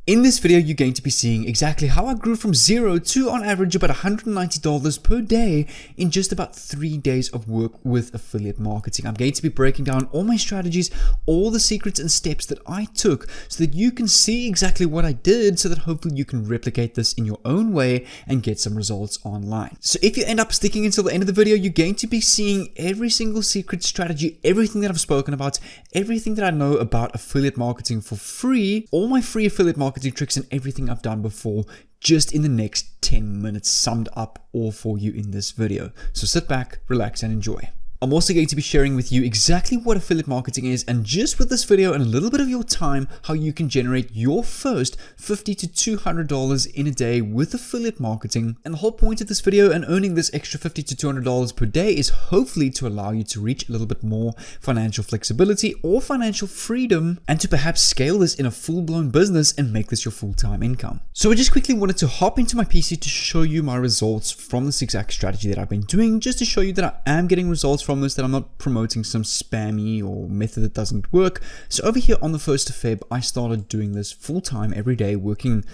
In this video, you're going to be seeing exactly how I grew from zero to on average about $190 per day in just about 3 days of work with affiliate marketing. I'm going to be breaking down all my strategies, all the secrets and steps that I took so that you can see exactly what I did so that hopefully you can replicate this in your own way and get some results online. So if you end up sticking until the end of the video, you're going to be seeing every single secret strategy, everything that I've spoken about, everything that I know about affiliate marketing for free, all my free affiliate marketing tricks and everything I've done before just in the next 10 minutes summed up all for you in this video. So sit back, relax and enjoy. I'm also going to be sharing with you exactly what affiliate marketing is, and just with this video and a little bit of your time, how you can generate your first $50 to $200 in a day with affiliate marketing. And the whole point of this video and earning this extra $50 to $200 per day is hopefully to allow you to reach a little bit more financial flexibility or financial freedom, and to perhaps scale this in a full-blown business and make this your full-time income. So I just quickly wanted to hop into my PC to show you my results from this exact strategy that I've been doing, just to show you that I am getting results from this, that I'm not promoting some spammy or method that doesn't work. So over here on the 1st of Feb, I started doing this full-time every day, working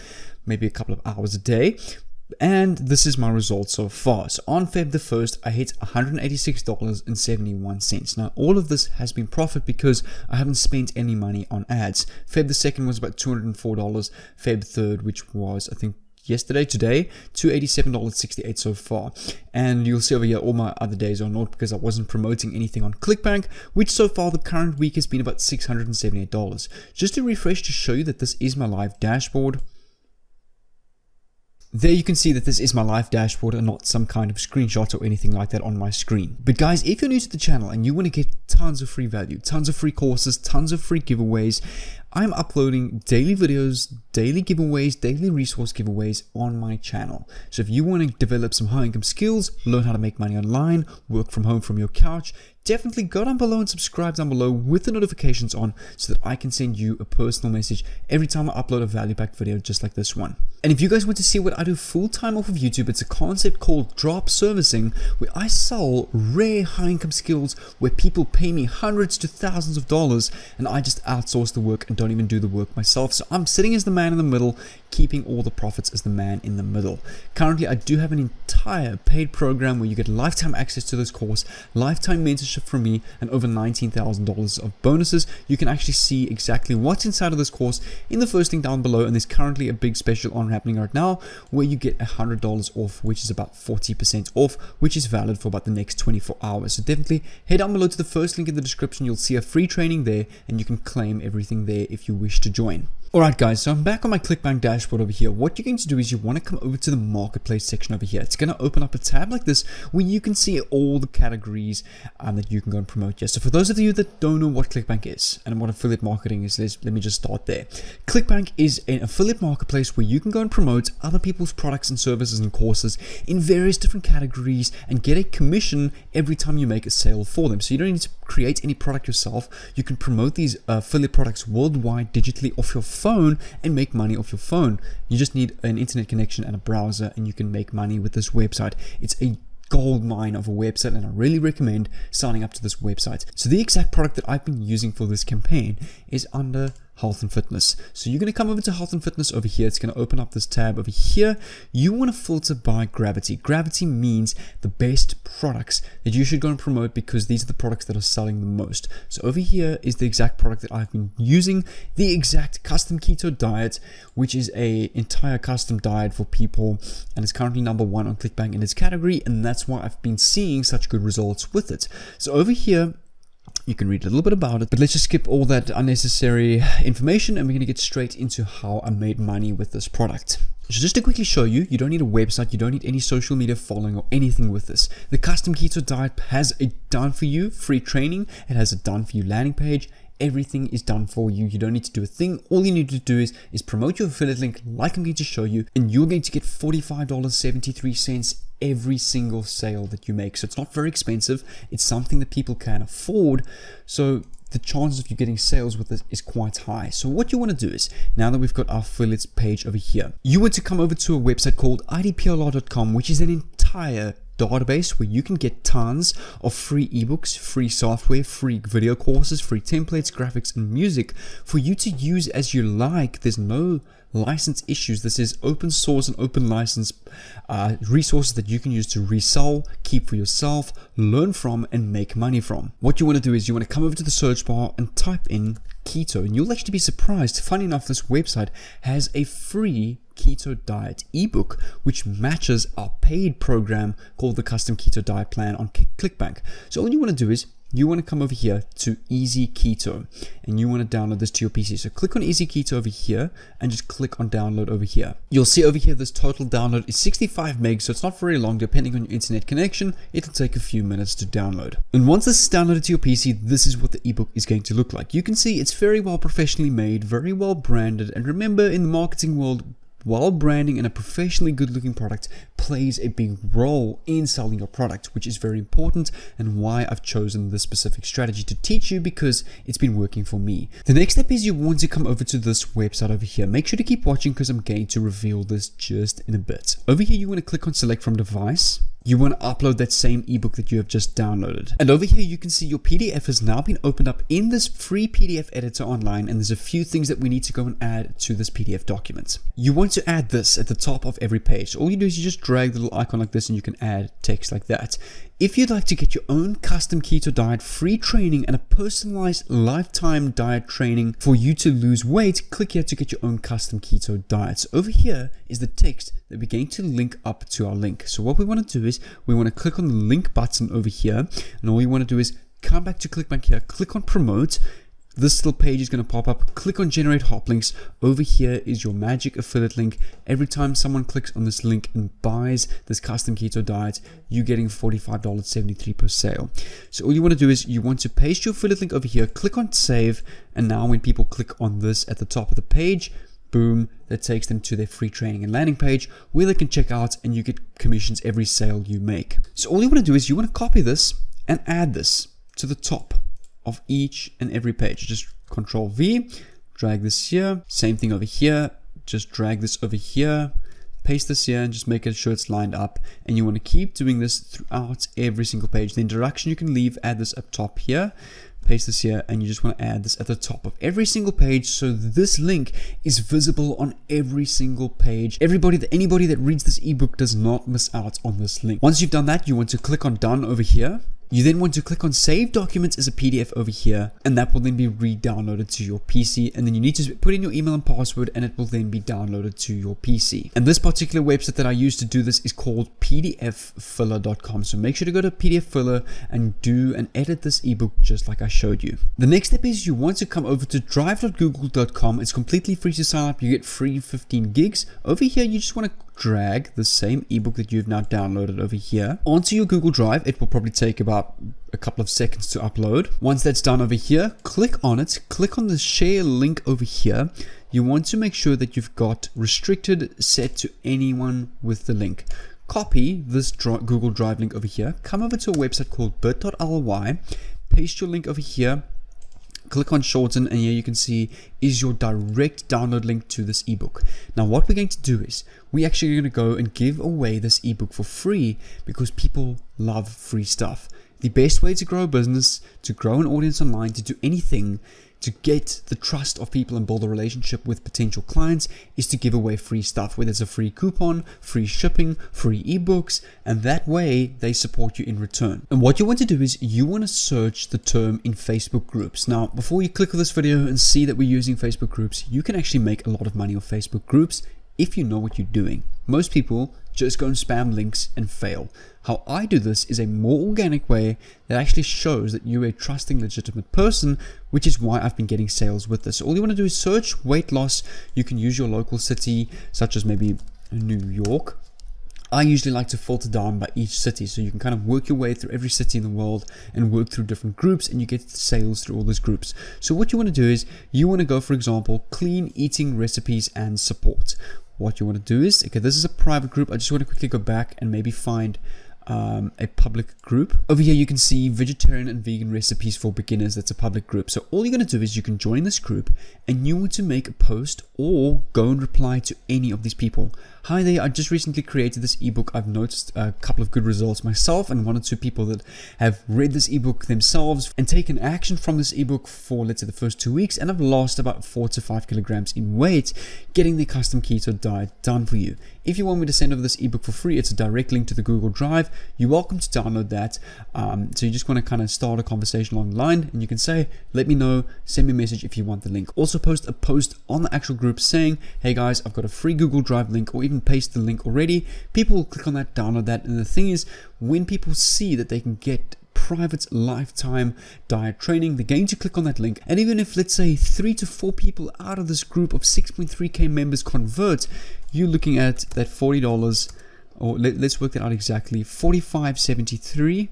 maybe a couple of hours a day. And this is my results so far. So on Feb the 1st, I hit $186.71. Now, all of this has been profit because I haven't spent any money on ads. Feb the 2nd was about $204. Feb 3rd, which was, I think, today, $287.68 so far. And you'll see over here all my other days are not, because I wasn't promoting anything on ClickBank, which so far the current week has been about $678. Just to refresh to show you that this is my live dashboard. There you can see that this is my live dashboard and not some kind of screenshot or anything like that on my screen. But guys, if you're new to the channel and you want to get tons of free value, tons of free courses, tons of free giveaways, I'm uploading daily videos, daily giveaways, daily resource giveaways on my channel. So if you want to develop some high income skills, learn how to make money online, work from home from your couch, definitely go down below and subscribe down below with the notifications on so that I can send you a personal message every time I upload a value packed video just like this one. And if you guys want to see what I do full time off of YouTube, it's a concept called drop servicing, where I sell rare high income skills where people pay me hundreds to thousands of dollars and I just outsource the work and don't even do the work myself. So I'm sitting as the man in the middle, keeping all the profits as the man in the middle. Currently, I do have an entire paid program where you get lifetime access to this course, lifetime mentorship from me, and over $19,000 of bonuses. You can actually see exactly what's inside of this course in the first link down below, and there's currently a big special on happening right now where you get $100 off, which is about 40% off, which is valid for about the next 24 hours. So definitely head down below to the first link in the description. You'll see a free training there and you can claim everything there if you wish to join. Alright guys, so I'm back on my ClickBank dashboard over here. What you're going to do is you want to come over to the marketplace section over here. It's going to open up a tab like this where you can see all the categories that you can go and promote here. So for those of you that don't know what ClickBank is and what affiliate marketing is, let me just start there. ClickBank is an affiliate marketplace where you can go and promote other people's products and services and courses in various different categories and get a commission every time you make a sale for them. So you don't need to create any product yourself. You can promote these affiliate products worldwide digitally off your phone and make money off your phone. You just need an internet connection and a browser and you can make money with this website. It's a gold mine of a website and I really recommend signing up to this website. So the exact product that I've been using for this campaign is under health and fitness. So you're going to come over to health and fitness over here. It's going to open up this tab over here. You want to filter by gravity. Gravity means the best products that you should go and promote because these are the products that are selling the most. So over here is the exact product that I've been using, the exact custom keto diet, which is a entire custom diet for people, and it's currently #1 on ClickBank in its category, and that's why I've been seeing such good results with it. So over here you can read a little bit about it, but let's just skip all that unnecessary information and we're going to get straight into how I made money with this product. So just to quickly show you, you don't need a website, you don't need any social media following or anything with this. The custom keto diet has a done for you free training, it has a done for you landing page. Everything is done for you. You don't need to do a thing. All you need to do is promote your affiliate link like I'm going to show you, and you're going to get $45.73 every single sale that you make. So it's not very expensive. It's something that people can afford. So the chances of you getting sales with this is quite high. So what you want to do is, now that we've got our affiliates page over here, you want to come over to a website called idplr.com, which is an entire database where you can get tons of free ebooks, free software, free video courses, free templates, graphics, and music for you to use as you like. There's no license issues. This is open source and open license resources that you can use to resell, keep for yourself, learn from, and make money from. What you want to do is you want to come over to the search bar and type in keto, and you'll actually be surprised. Funny enough, this website has a free keto diet ebook which matches our paid program called the Custom Keto Diet Plan on ClickBank. So all you want to do is you want to come over here to Easy Keto and you want to download this to your PC. So click on Easy Keto over here and just click on download over here. You'll see over here this total download is 65 megs, so it's not very long. Depending on your internet connection, it'll take a few minutes to download. And once this is downloaded to your PC, this is what the ebook is going to look like. You can see it's very well professionally made, very well branded, and remember, in the marketing world, while branding and a professionally good looking product plays a big role in selling your product, which is very important and why I've chosen this specific strategy to teach you, because it's been working for me. The next step is you want to come over to this website over here. Make sure to keep watching because I'm going to reveal this just in a bit. Over here, you want to click on select from device. You want to upload that same ebook that you have just downloaded. And over here, you can see your PDF has now been opened up in this free PDF editor online, and there's a few things that we need to go and add to this PDF document. You want to add this at the top of every page. All you do is you just drag the little icon like this and you can add text like that. If you'd like to get your own custom keto diet, free training, and a personalized lifetime diet training for you to lose weight, click here to get your own custom keto diets. Over here is the text that we're going to link up to our link. So what we want to do is we want to click on the link button over here, and all you want to do is come back to ClickBank here, click on promote. This little page is going to pop up. Click on generate hop links. Over here is your magic affiliate link. Every time someone clicks on this link and buys this custom keto diet, you're getting $45.73 per sale. So all you want to do is you want to paste your affiliate link over here, click on save, and now when people click on this at the top of the page, boom, that takes them to their free training and landing page where they can check out and you get commissions every sale you make. So all you want to do is you want to copy this and add this to the top of each and every page. Just Control V, drag this here, same thing over here, just drag this over here, paste this here, and just make sure it's lined up. And you want to keep doing this throughout every single page. The introduction you can leave, add this up top here, paste this here, and you just want to add this at the top of every single page so this link is visible on every single page. Anybody that reads this ebook does not miss out on this link. Once you've done that, you want to click on done over here. You then want to click on save documents as a PDF over here, and that will then be re-downloaded to your PC, and then you need to put in your email and password and it will then be downloaded to your PC. And this particular website that I use to do this is called pdffiller.com. So make sure to go to PDF Filler and do and edit this ebook just like I showed you. The next step is you want to come over to drive.google.com. It's completely free to sign up. You get free 15 gigs. Over here, you just want to drag the same ebook that you've now downloaded over here onto your Google Drive. It will probably take about a couple of seconds to upload. Once that's done over here, click on it, click on the share link over here. You want to make sure that you've got restricted set to anyone with the link. Copy this Google Drive link over here, come over to a website called bit.ly, paste your link over here, click on shorten, and here you can see is your direct download link to this ebook. Now what we're going to do is we're actually going to go and give away this ebook for free because people love free stuff. The best way to grow a business, to grow an audience online, to do anything, to get the trust of people and build a relationship with potential clients is to give away free stuff, whether it's a free coupon, free shipping, free ebooks, and that way they support you in return. And what you want to do is you want to search the term in Facebook groups. Now, before you click on this video and see that we're using Facebook groups, you can actually make a lot of money on Facebook groups if you know what you're doing. Most people just go and spam links and fail. How I do this is a more organic way that actually shows that you're a trusting, legitimate person, which is why I've been getting sales with this. All you want to do is search weight loss. You can use your local city, such as maybe New York. I usually like to filter down by each city, so you can kind of work your way through every city in the world and work through different groups, and you get sales through all those groups. So what you want to do is you want to go, for example, clean eating recipes and support. What you want to do is, okay, this is a private group. I just want to quickly go back and maybe find a public group. Over here you can see vegetarian and vegan recipes for beginners. That's a public group. So all you're going to do is you can join this group and you want to make a post or go and reply to any of these people. Hi there, I just recently created this ebook. I've noticed a couple of good results myself and 1 or 2 people that have read this ebook themselves and taken action from this ebook for, let's say, the first 2 weeks, and I've lost about 4 to 5 kilograms in weight getting the custom keto diet done for you. If you want me to send over this ebook for free, it's a direct link to the Google Drive. You're welcome to download that. So you just want to kind of start a conversation online and you can say, let me know, send me a message if you want the link. Also post a post on the actual group saying, hey guys, I've got a free Google Drive link, or even paste the link already. People will click on that, download that. And the thing is, when people see that they can get private lifetime diet training, they're going to click on that link. And even if, let's say, 3 to 4 people out of this group of 6.3k members convert, you're looking at that $40, or let's work that out exactly, 45.73.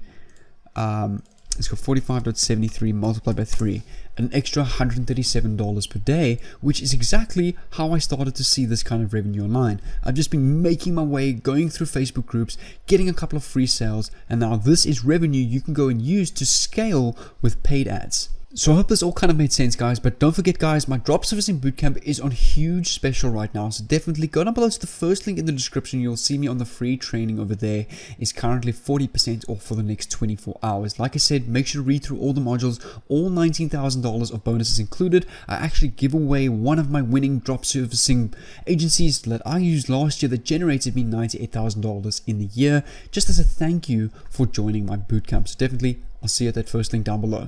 It's got 45.73 multiplied by 3, an extra $137 per day, which is exactly how I started to see this kind of revenue online. I've just been making my way, going through Facebook groups, getting a couple of free sales, and now this is revenue you can go and use to scale with paid ads. So I hope this all kind of made sense, guys, but don't forget, guys, my drop servicing bootcamp is on huge special right now, so definitely go down below to the first link in the description. You'll see me on the free training over there. It's currently 40% off for the next 24 hours. Like I said, make sure to read through all the modules, all $19,000 of bonuses included. I actually give away one of my winning drop servicing agencies that I used last year that generated me $98,000 in the year, just as a thank you for joining my bootcamp. So definitely, I'll see you at that first link down below.